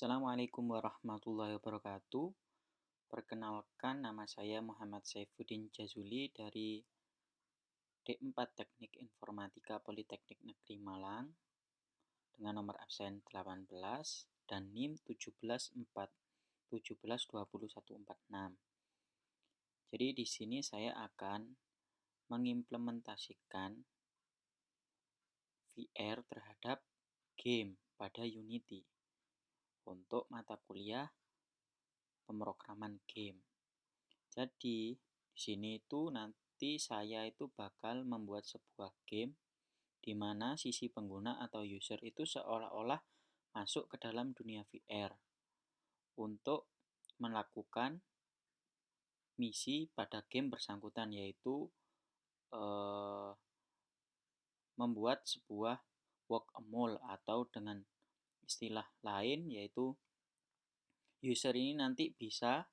Assalamualaikum warahmatullahi wabarakatuh. Perkenalkan, nama saya Muhammad Saifuddin Jazuli dari D4 Teknik Informatika Politeknik Negeri Malang dengan nomor absen 18 dan NIM 174146. Jadi di sini saya akan mengimplementasikan VR terhadap game pada Unity untuk mata kuliah pemrograman game. Jadi, di sini itu nanti saya itu bakal membuat sebuah game di mana sisi pengguna atau user itu seolah-olah masuk ke dalam dunia VR untuk melakukan misi pada game bersangkutan, yaitu membuat sebuah work a mole, atau dengan istilah lain yaitu user ini nanti bisa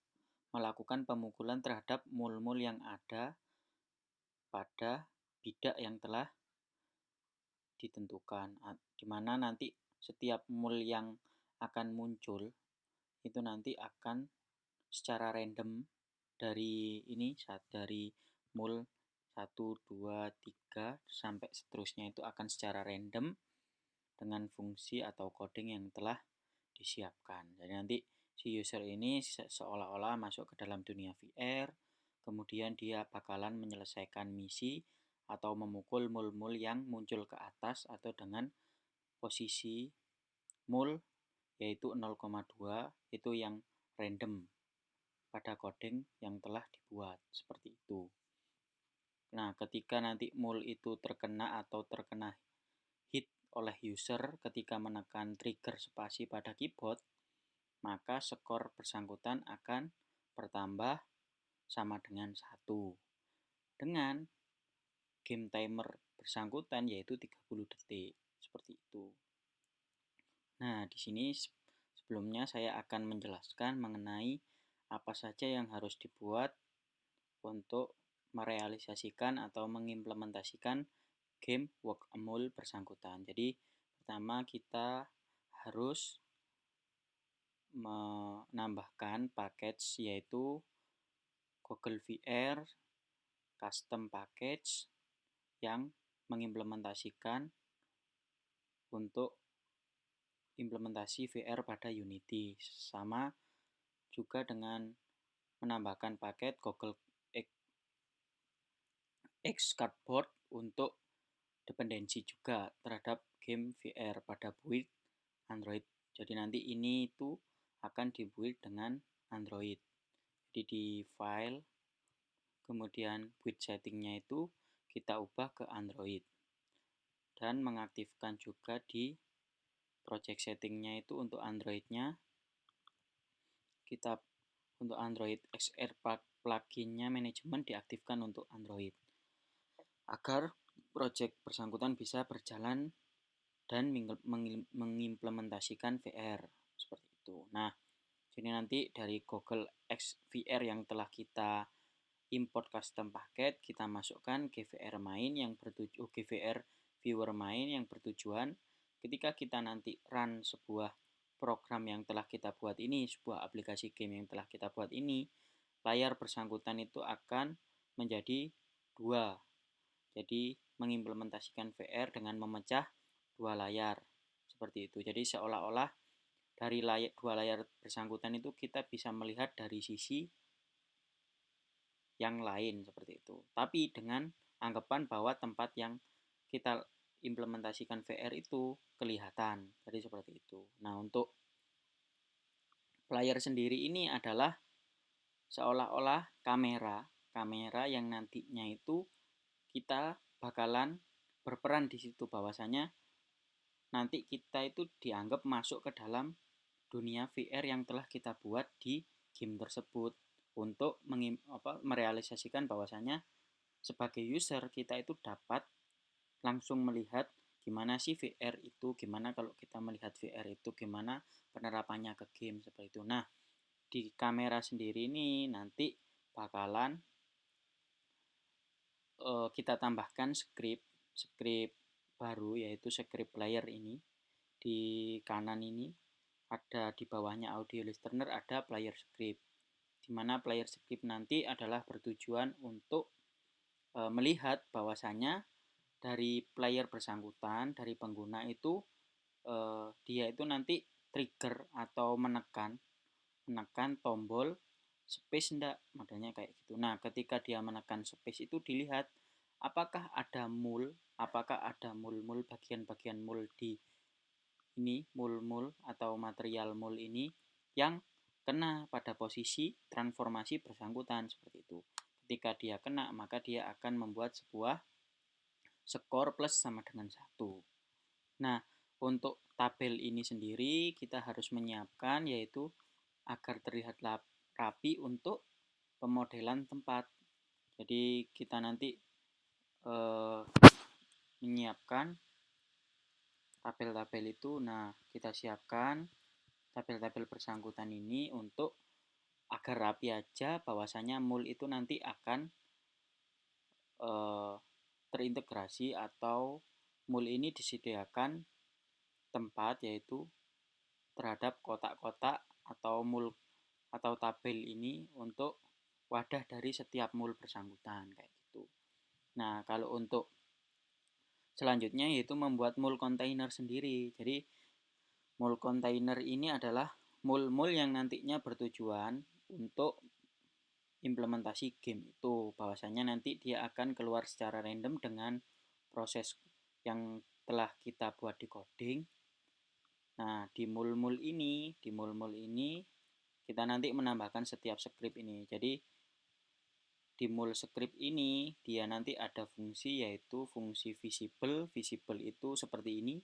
melakukan pemukulan terhadap mole-mole yang ada pada bidak yang telah ditentukan, di mana nanti setiap mole yang akan muncul itu nanti akan secara random dari mole 1, 2, 3 sampai seterusnya itu akan secara random dengan fungsi atau coding yang telah disiapkan. Jadi nanti si user ini seolah-olah masuk ke dalam dunia VR, kemudian dia bakalan menyelesaikan misi atau memukul mole-mole yang muncul ke atas atau dengan posisi mole yaitu 0,2 itu yang random pada coding yang telah dibuat seperti itu. Nah, ketika nanti mole itu terkena hit oleh user ketika menekan trigger spasi pada keyboard, maka skor bersangkutan akan bertambah sama dengan 1 dengan game timer bersangkutan yaitu 30 detik seperti itu. Nah, di sini sebelumnya saya akan menjelaskan mengenai apa saja yang harus dibuat untuk merealisasikan atau mengimplementasikan game work a mole bersangkutan. Jadi, pertama kita harus menambahkan package yaitu Google VR Custom Package yang mengimplementasikan untuk implementasi VR pada Unity, sama juga dengan menambahkan paket Google X Cardboard untuk dependensi juga terhadap game VR pada build Android. Jadi nanti ini itu akan dibuild dengan Android. Jadi di file, kemudian build settingnya itu kita ubah ke Android. Dan mengaktifkan juga di project settingnya itu untuk Androidnya, kita untuk Android XR pluginnya manajemen diaktifkan untuk Android agar project bersangkutan bisa berjalan dan mengimplementasikan VR seperti itu. Nah, jadi nanti dari Google X VR yang telah kita import custom paket, kita masukkan GVR main yang GVR viewer main yang bertujuan ketika kita nanti run sebuah program yang telah kita buat ini, sebuah aplikasi game yang telah kita buat ini, layar bersangkutan itu akan menjadi 2. Jadi mengimplementasikan VR dengan memecah 2 layar seperti itu. Jadi seolah-olah dari 2 layar bersangkutan itu kita bisa melihat dari sisi yang lain seperti itu. Tapi dengan anggapan bahwa tempat yang kita implementasikan VR itu kelihatan. Jadi seperti itu. Nah, untuk player sendiri ini adalah seolah-olah kamera yang nantinya itu kita bakalan berperan di situ, bahwasanya nanti kita itu dianggap masuk ke dalam dunia VR yang telah kita buat di game tersebut untuk merealisasikan bahwasanya sebagai user kita itu dapat langsung melihat gimana sih VR itu, gimana kalau kita melihat VR itu, gimana penerapannya ke game seperti itu. Nah, di kamera sendiri ini nanti bakalan kita tambahkan script baru, yaitu script player ini di kanan ini. ada di bawahnya audio listener ada player script, di mana player script nanti adalah bertujuan untuk melihat bahwasanya dari player bersangkutan, dari pengguna itu dia itu nanti trigger atau menekan tombol space enggak, modelnya kayak gitu. Nah, ketika dia menekan space itu dilihat apakah ada mul bagian-bagian mul di ini, mul atau material mul ini yang kena pada posisi transformasi bersangkutan seperti itu. Ketika dia kena, maka dia akan membuat sebuah skor plus sama dengan 1. Nah, untuk tabel ini sendiri kita harus menyiapkan yaitu agar terlihat rapi untuk pemodelan tempat. Jadi kita nanti menyiapkan tabel-tabel itu. Nah, kita siapkan tabel-tabel bersangkutan ini untuk agar rapi aja bahwasanya mul itu nanti akan terintegrasi atau mul ini disediakan tempat yaitu terhadap kotak-kotak atau mul atau tabel ini untuk wadah dari setiap mul bersangkutan kayak gitu. Nah, kalau untuk selanjutnya yaitu membuat mul container sendiri. Jadi mul container ini adalah mul yang nantinya bertujuan untuk implementasi game itu, bahwasanya nanti dia akan keluar secara random dengan proses yang telah kita buat di coding. Nah, di mul ini kita nanti menambahkan setiap script ini. Jadi di mul script ini dia nanti ada fungsi yaitu fungsi visible. Visible itu seperti ini,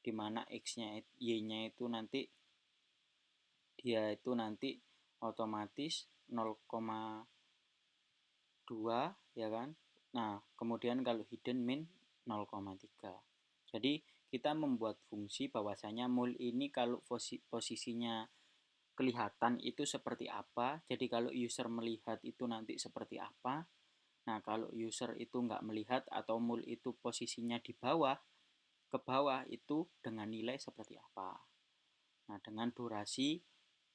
di mana x-nya y-nya itu nanti dia itu nanti otomatis 0,2 ya kan. Nah, kemudian kalau hidden min 0,3. Jadi kita membuat fungsi bahwasanya mul ini kalau posisinya kelihatan itu seperti apa. Jadi kalau user melihat itu nanti seperti apa. Nah, kalau user itu nggak melihat atau mul itu posisinya di bawah, ke bawah itu dengan nilai seperti apa. Nah, dengan durasi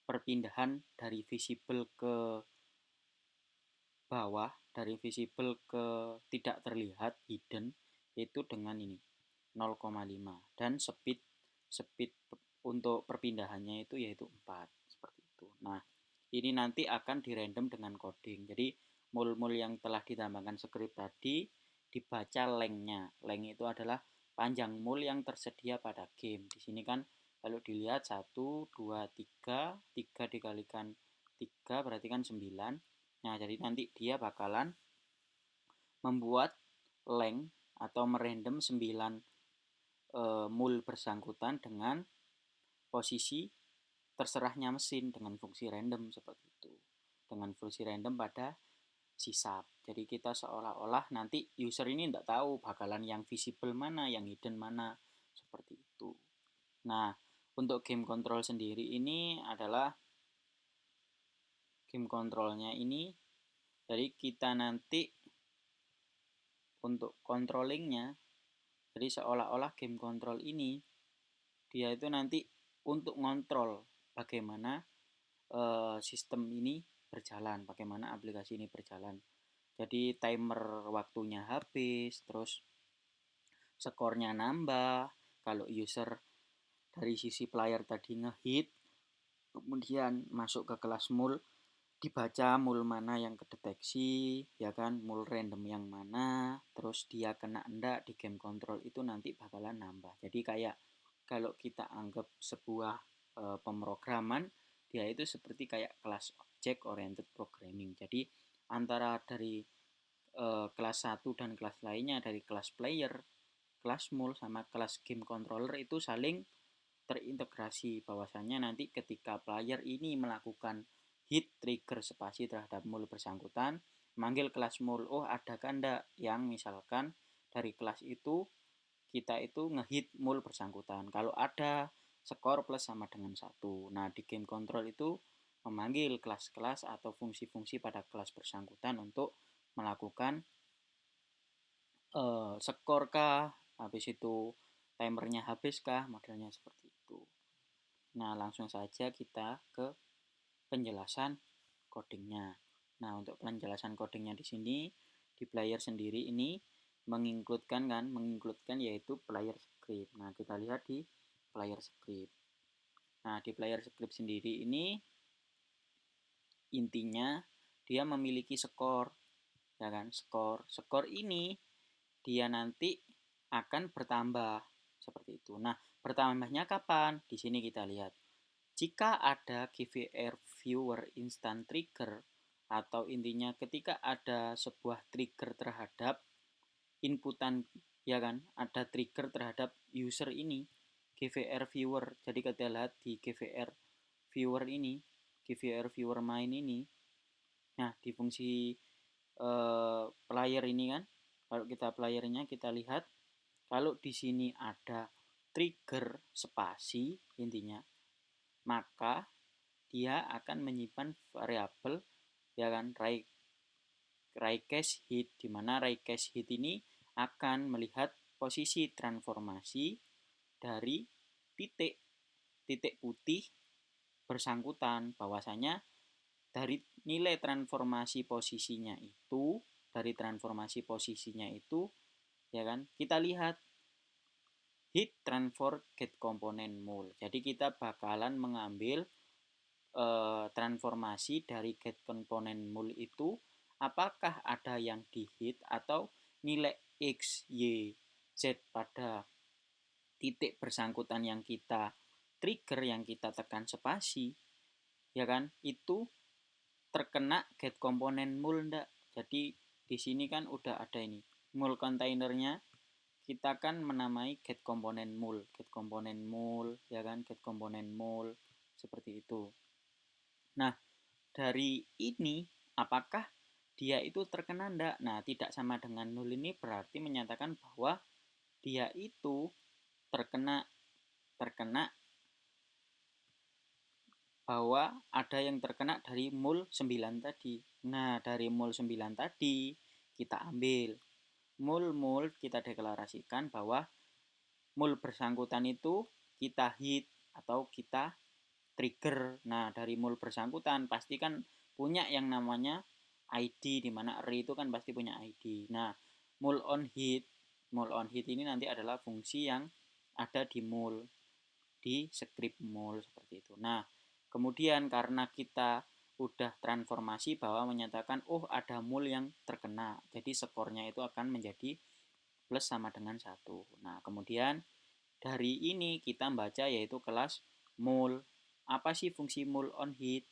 perpindahan dari visible ke bawah, dari visible ke tidak terlihat hidden itu dengan ini 0,5 dan speed untuk perpindahannya itu yaitu 4 seperti itu. Nah, ini nanti akan dirandom dengan coding. Jadi mul-mul yang telah ditambahkan script tadi dibaca lengthnya. Length itu adalah panjang mul yang tersedia pada game. Di sini kan kalau dilihat 1, 2, 3, 3 dikalikan 3 berarti kan 9. Nah, jadi nanti dia bakalan membuat length atau merandom 9 mul bersangkutan dengan posisi terserahnya mesin dengan fungsi random seperti itu. Dengan fungsi random pada sisap. Jadi kita seolah-olah nanti user ini tidak tahu bakalan yang visible mana, yang hidden mana, seperti itu. Nah, untuk game control sendiri ini adalah game controlnya ini, jadi kita nanti untuk controllingnya, jadi seolah-olah game control ini dia itu nanti untuk ngontrol bagaimana sistem ini berjalan, bagaimana aplikasi ini berjalan. Jadi timer waktunya habis, terus skornya nambah. Kalau user dari sisi player tadi ngehit, kemudian masuk ke kelas mul, dibaca mul mana yang kedeteksi, ya kan, mul random yang mana, terus dia kena enggak di game control itu nanti bakalan nambah. Jadi kayak kalau kita anggap sebuah pemrograman, dia itu seperti kayak kelas object oriented programming. Jadi antara dari kelas 1 dan kelas lainnya, dari kelas player, kelas mul sama kelas game controller itu saling terintegrasi, bahwasanya nanti ketika player ini melakukan hit trigger spasi terhadap mul bersangkutan, manggil kelas mul, oh ada kan enggak yang misalkan dari kelas itu kita itu ngehit mul bersangkutan. Kalau ada, skor plus sama dengan 1. Nah, di game control itu memanggil kelas-kelas atau fungsi-fungsi pada kelas bersangkutan untuk melakukan skor kah, habis itu timernya habis kah, modelnya seperti itu. Nah, langsung saja kita ke penjelasan codingnya. Nah, untuk penjelasan codingnya di sini, di player sendiri ini menginkludkan yaitu player script. Nah, kita lihat di player script. Nah, di player script sendiri ini intinya dia memiliki skor, ya kan? Skor ini dia nanti akan bertambah seperti itu. Nah, bertambahnya kapan? Di sini kita lihat. Jika ada GVR viewer instant trigger, atau intinya ketika ada sebuah trigger terhadap inputan, ya kan, ada trigger terhadap user ini, GVR viewer. Jadi kita lihat di GVR viewer ini, GVR viewer main ini. Nah, di fungsi player ini kan, kalau kita playernya kita lihat, kalau di sini ada trigger spasi intinya, maka dia akan menyimpan variabel, ya kan, ray cache hit, di mana ray cache hit ini akan melihat posisi transformasi dari titik putih bersangkutan, bahwasanya dari nilai transformasi posisinya itu, ya kan, kita lihat hit transfer get component mul. Jadi kita bakalan mengambil transformasi dari get component mul itu, apakah ada yang di hit atau nilai x, y, z pada titik bersangkutan yang kita trigger, yang kita tekan spasi, ya kan, itu terkena get component mul enggak. Jadi di sini kan udah ada ini mul kontainernya, kita kan menamai get component mul, ya kan, get component mul seperti itu. Nah, dari ini apakah dia itu terkena enggak? Nah, tidak sama dengan nul ini berarti menyatakan bahwa dia itu terkena bahwa ada yang terkena dari mul 9 tadi. Nah, dari mul 9 tadi kita ambil mul kita deklarasikan bahwa mul bersangkutan itu kita hit atau kita trigger. Nah, dari mul bersangkutan pasti kan punya yang namanya ID, di mana array itu kan pasti punya ID. Nah, mul on hit ini nanti adalah fungsi yang ada di mul, di script mul seperti itu. Nah, kemudian karena kita udah transformasi bahwa menyatakan ada mul yang terkena, jadi skornya itu akan menjadi plus sama dengan 1. Nah, kemudian dari ini kita baca yaitu kelas mul. Apa sih fungsi mul on hit?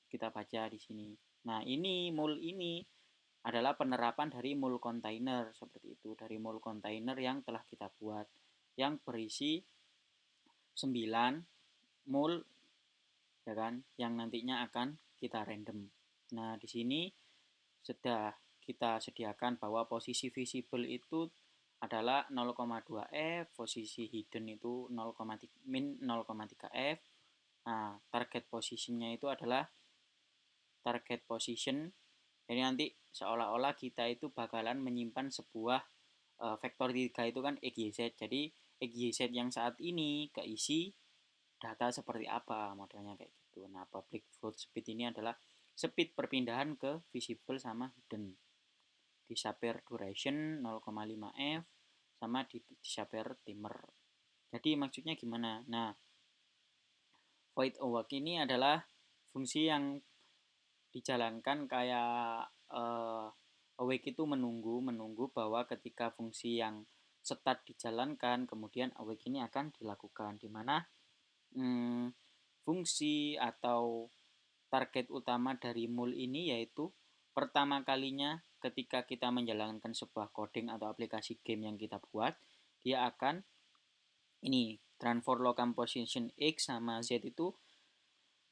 Kita baca di sini. Nah, ini mul ini adalah penerapan dari mul container seperti itu, dari mul container yang telah kita buat, yang berisi 9 mul, ya kan, yang nantinya akan kita random. Nah, di sini sudah kita sediakan bahwa posisi visible itu adalah 0,2 F, posisi hidden itu 0,3 F. Nah, target positionnya itu adalah target position. Jadi nanti seolah-olah kita itu bakalan menyimpan sebuah vektor 3 itu kan XYZ. Jadi XYZ yang saat ini keisi data seperti apa, modelnya kayak gitu. Nah, public float speed ini adalah speed perpindahan ke visible sama hidden. Disappear duration 0,5 F sama disappear timer. Jadi maksudnya gimana? Nah, void awake ini adalah fungsi yang dijalankan kayak awake itu menunggu bahwa ketika fungsi yang start dijalankan, kemudian awake ini akan dilakukan, di mana fungsi atau target utama dari mul ini yaitu pertama kalinya ketika kita menjalankan sebuah coding atau aplikasi game yang kita buat, dia akan ini transfer local position X sama Z itu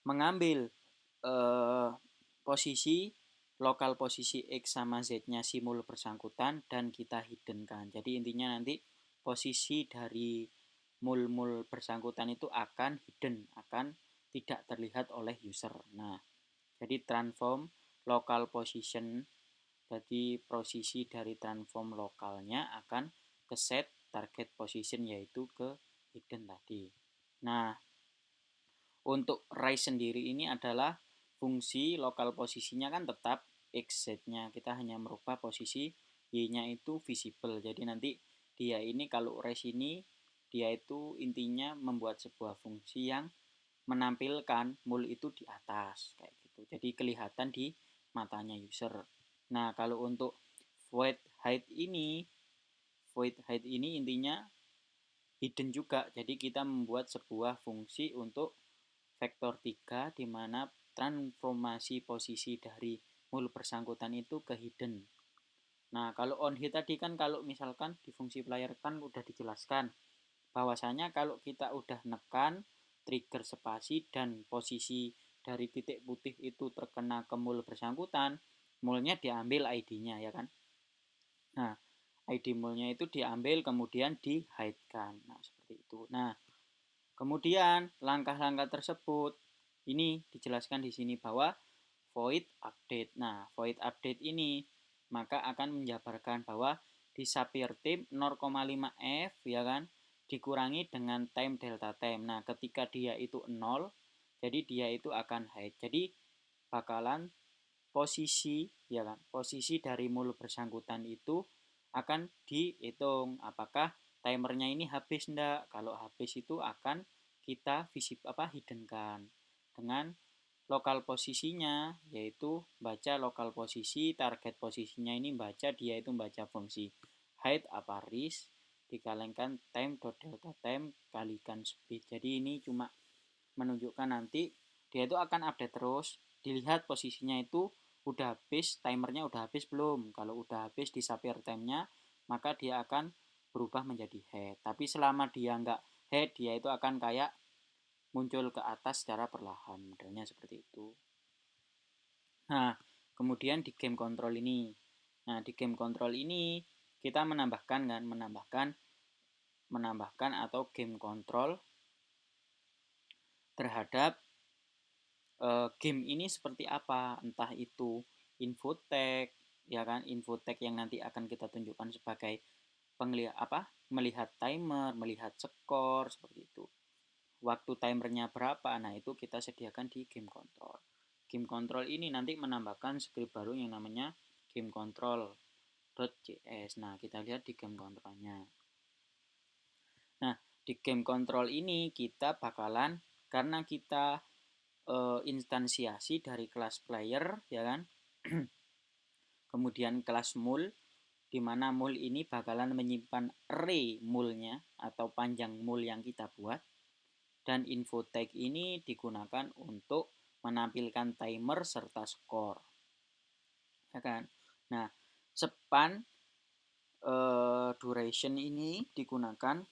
mengambil posisi lokal posisi X sama Z-nya si mul bersangkutan dan kita hidden kan. Jadi intinya nanti posisi dari mul bersangkutan itu akan hidden, akan tidak terlihat oleh user. Nah, jadi transform local position, jadi posisi dari transform lokalnya akan ke set target position yaitu ke hidden tadi. Nah, Untuk rise sendiri ini adalah fungsi lokal posisinya kan tetap x, z-nya kita hanya merubah posisi, y-nya itu visible. Jadi nanti dia ini kalau rise ini dia itu intinya membuat sebuah fungsi yang menampilkan mul itu di atas kayak gitu. Jadi kelihatan di matanya user. Nah, kalau untuk void height ini intinya hidden juga. Jadi kita membuat sebuah fungsi untuk vektor 3 di mana transformasi posisi dari mul bersangkutan itu ke hidden. Nah, kalau on hit tadi kan kalau misalkan di fungsi player kan udah dijelaskan bahwasanya kalau kita udah nekan trigger spasi dan posisi dari titik putih itu terkena ke mul bersangkutan, mulnya diambil ID-nya ya kan. Nah, ID mulnya itu diambil kemudian di hide-kan. Nah, seperti itu. Nah, kemudian langkah-langkah tersebut ini dijelaskan di sini bahwa void update. Nah, void update ini maka akan menjabarkan bahwa disappear time 0,5 f ya kan dikurangi dengan time delta time. Nah, ketika dia itu 0, jadi dia itu akan hide. Jadi bakalan posisi ya kan, posisi dari mul bersangkutan itu akan dihitung apakah timernya ini habis enggak. Kalau habis itu akan kita hidden kan dengan lokal posisinya, yaitu baca lokal posisi, target posisinya ini baca, dia itu baca fungsi height apa ris dikalikan time dot delta time kalikan speed. Jadi ini cuma menunjukkan nanti dia itu akan update terus, dilihat posisinya itu udah habis, timernya udah habis belum. Kalau udah habis di disappear time-nya, maka dia akan berubah menjadi head. Tapi selama dia nggak head, dia itu akan kayak muncul ke atas secara perlahan, modelnya seperti itu. Nah, kemudian di game control ini. Nah, di game control ini kita menambahkan atau game control terhadap game ini seperti apa, entah itu infotech ya kan, infotech yang nanti akan kita tunjukkan sebagai melihat timer, melihat skor seperti itu. Waktu timernya berapa, nah itu kita sediakan di game control. Game control ini nanti menambahkan script baru yang namanya game control.js. Nah, kita lihat di game controlnya. Nah, di game control ini kita bakalan karena kita instansiasi dari kelas player ya kan. Kemudian kelas mul di mana mul ini bakalan menyimpan array mulnya atau panjang mul yang kita buat, dan info tag ini digunakan untuk menampilkan timer serta skor ya kan. Nah, span duration ini digunakan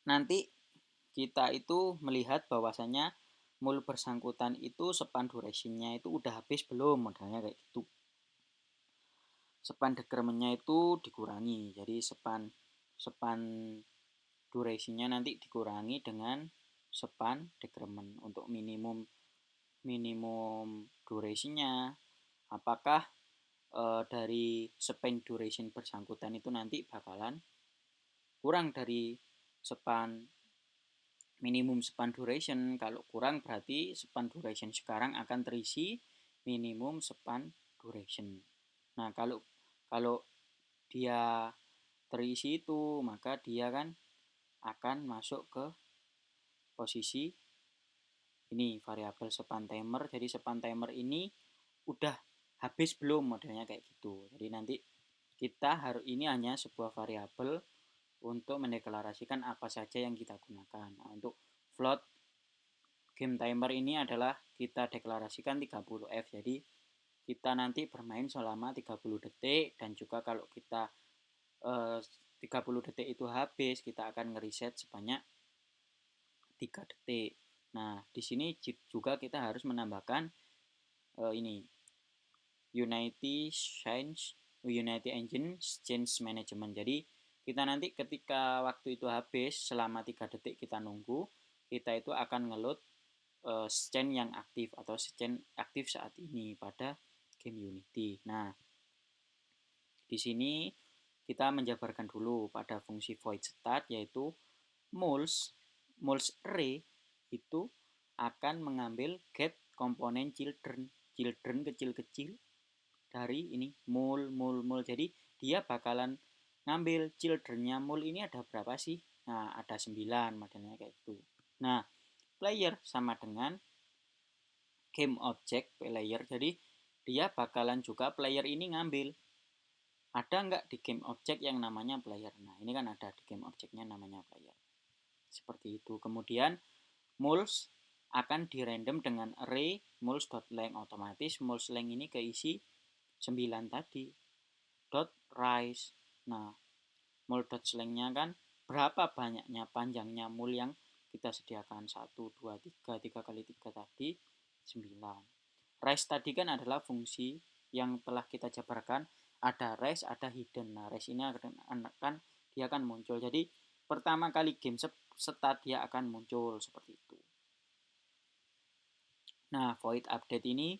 nanti kita itu melihat bahwasanya mul bersangkutan itu span duration-nya itu udah habis belum, modalnya kayak gitu. Span decrement-nya itu dikurangi, jadi span duration-nya nanti dikurangi dengan span decrement untuk minimum duration-nya. Apakah dari span duration bersangkutan itu nanti bakalan kurang dari minimum span duration. Kalau kurang berarti span duration sekarang akan terisi minimum span duration. Nah, kalau dia terisi itu, maka dia kan akan masuk ke posisi ini variabel span timer. Jadi span timer ini udah habis belum, modelnya kayak gitu. Jadi nanti ini hanya sebuah variabel untuk mendeklarasikan apa saja yang kita gunakan. Nah, untuk float game timer ini adalah kita deklarasikan 30F. Jadi kita nanti bermain selama 30 detik, dan juga kalau kita 30 detik itu habis, kita akan ngereset sebanyak 3 detik. Nah, di sini juga kita harus menambahkan ini Unity Engine Change Management. Jadi kita nanti ketika waktu itu habis selama 3 detik kita nunggu, kita itu akan ngeload scan yang aktif atau scan aktif saat ini pada game Unity. Nah, di sini kita menjabarkan dulu pada fungsi void start, yaitu moles array itu akan mengambil get komponen children kecil-kecil dari ini mul. Jadi dia bakalan ngambil childrennya mul ini ada berapa sih? Nah, ada 9 modelnya kayak gitu. Nah, player sama dengan game object player. Jadi dia bakalan juga player ini ngambil. Ada nggak di game object yang namanya player? Nah, ini kan ada di game objectnya namanya player. Seperti itu. Kemudian muls akan di random dengan array muls.length. Otomatis muls length ini keisi 9 tadi. .rise. Nah, mul.length-nya kan berapa banyaknya panjangnya mul yang kita sediakan 1, 2, 3 kali 3 tadi 9. Rise tadi kan adalah fungsi yang telah kita jabarkan, ada rise, ada hidden. Nah, rise ini dia akan muncul. Jadi pertama kali game start dia akan muncul seperti itu. Nah, void update ini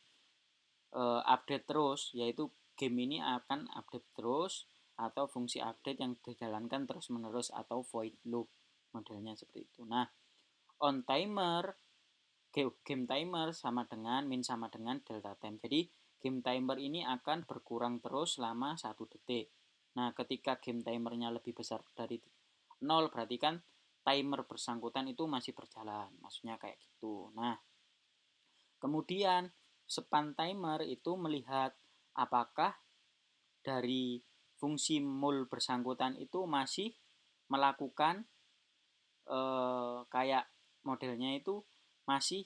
update terus, yaitu game ini akan update terus atau fungsi update yang dijalankan terus-menerus atau void loop modelnya seperti itu. Nah, on timer game timer sama dengan min sama dengan delta time. Jadi game timer ini akan berkurang terus selama 1 detik. Nah, ketika game timernya lebih besar dari 0 berarti kan timer bersangkutan itu masih berjalan. Maksudnya kayak gitu. Nah, kemudian span timer itu melihat apakah dari fungsi mul bersangkutan itu masih melakukan kayak modelnya itu masih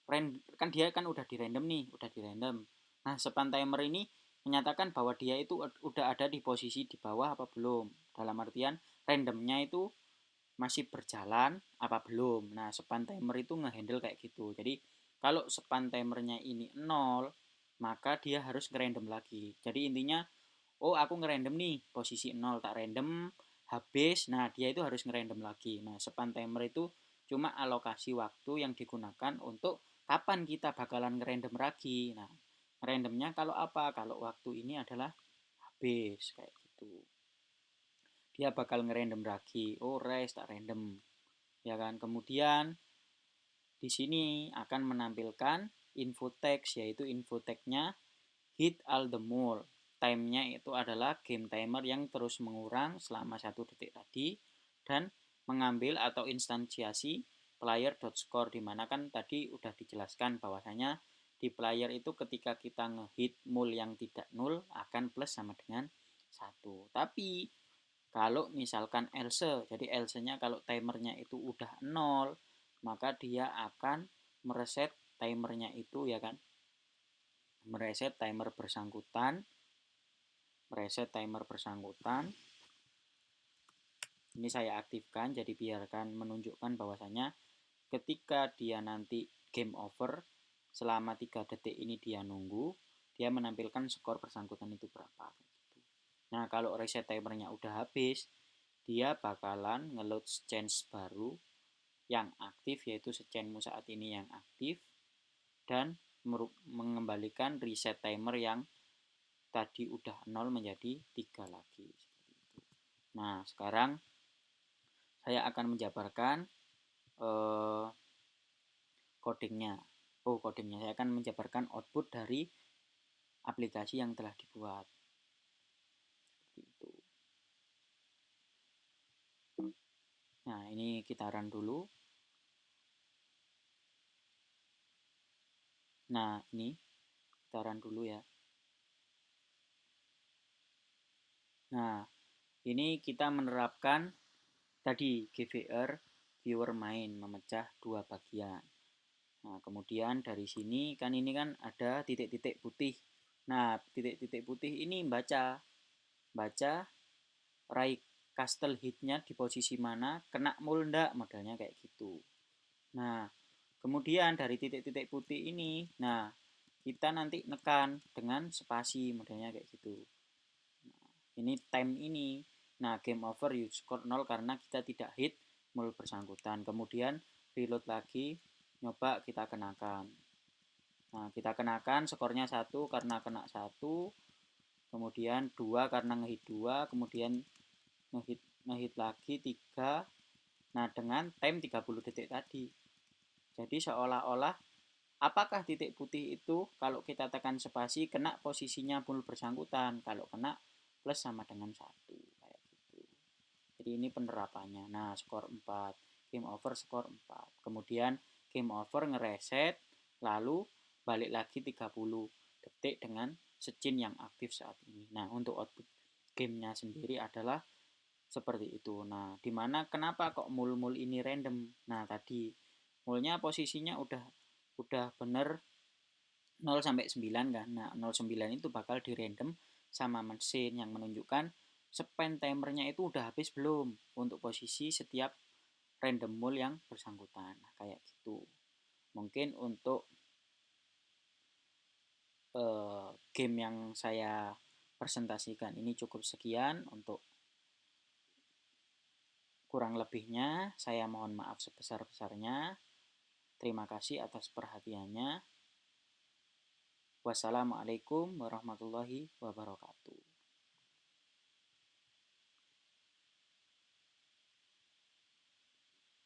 kan dia kan udah di random nih, udah di random. Nah, span timer ini menyatakan bahwa dia itu udah ada di posisi di bawah apa belum. Dalam artian randomnya itu masih berjalan apa belum. Nah, span timer itu ngehandle kayak gitu. Jadi kalau span timernya ini 0, maka dia harus ngerandom lagi. Jadi intinya, oh aku ngerandom nih, posisi 0 tak random, habis, nah dia itu harus ngerandom lagi. Nah, span timer itu cuma alokasi waktu yang digunakan untuk kapan kita bakalan ngerandom lagi. Nah, randomnya kalau apa? Kalau waktu ini adalah habis, kayak gitu. Dia bakal ngerandom lagi. Oh, res tak random. Ya kan? Kemudian di sini akan menampilkan info text, yaitu info text-nya hit all the mule. Time-nya itu adalah game timer yang terus mengurang selama 1 detik tadi dan mengambil atau instansiasi player.score, dimana kan tadi udah dijelaskan bahwasanya di player itu ketika kita ngehit mul yang tidak nul akan plus sama dengan 1. Tapi kalau misalkan else, jadi else-nya kalau timernya itu udah 0, maka dia akan mereset timernya itu ya kan. Mereset timer bersangkutan. Ini saya aktifkan, jadi biarkan menunjukkan bahwasanya ketika dia nanti game over, selama 3 detik ini dia nunggu, dia menampilkan skor bersangkutan itu berapa. Nah, kalau reset timernya udah habis, dia bakalan ngeload change baru yang aktif, yaitu secenmu saat ini yang aktif, dan mengembalikan reset timer yang tadi udah 0 menjadi 3 lagi. Nah, sekarang saya akan menjabarkan codingnya. Saya akan menjabarkan output dari aplikasi yang telah dibuat. Nah, ini kita run dulu. Nah, ini kita run dulu ya. Nah, ini kita menerapkan tadi GVR viewer main memecah 2 bagian. Nah, kemudian dari sini kan ini kan ada titik-titik putih. Nah, titik-titik putih ini baca right castle hitnya di posisi mana, kena mul ndak, modelnya kayak gitu. Nah, kemudian dari titik-titik putih ini, nah kita nanti nekan dengan spasi, modelnya kayak gitu. Nah, ini time ini. Nah, game over, you score 0 karena kita tidak hit mul bersangkutan. Kemudian reload lagi, nyoba kita kenakan. Nah, kita kenakan skornya 1 karena kena 1, kemudian 2 karena ngehit 2, kemudian ngehit lagi 3. Nah, dengan time 30 detik tadi. Jadi seolah-olah apakah titik putih itu kalau kita tekan spasi kena posisinya mul bersangkutan, kalau kena plus sama dengan 1 kayak gitu. Jadi ini penerapannya. Nah, skor 4, game over skor 4. Kemudian game over ngereset, lalu balik lagi 30 detik dengan scene yang aktif saat ini. Nah, untuk output gamenya sendiri adalah seperti itu. Nah, dimana kenapa kok mul-mul ini random? Nah, tadi mulnya posisinya udah bener 0 sampai 9 kan. Nah, 0 9 itu bakal di random sama mesin yang menunjukkan span timernya itu udah habis belum untuk posisi setiap random mul yang bersangkutan. Nah, kayak gitu. Mungkin untuk game yang saya presentasikan ini cukup sekian. Untuk kurang lebihnya saya mohon maaf sebesar-besarnya. Terima kasih atas perhatiannya. Wassalamualaikum warahmatullahi wabarakatuh.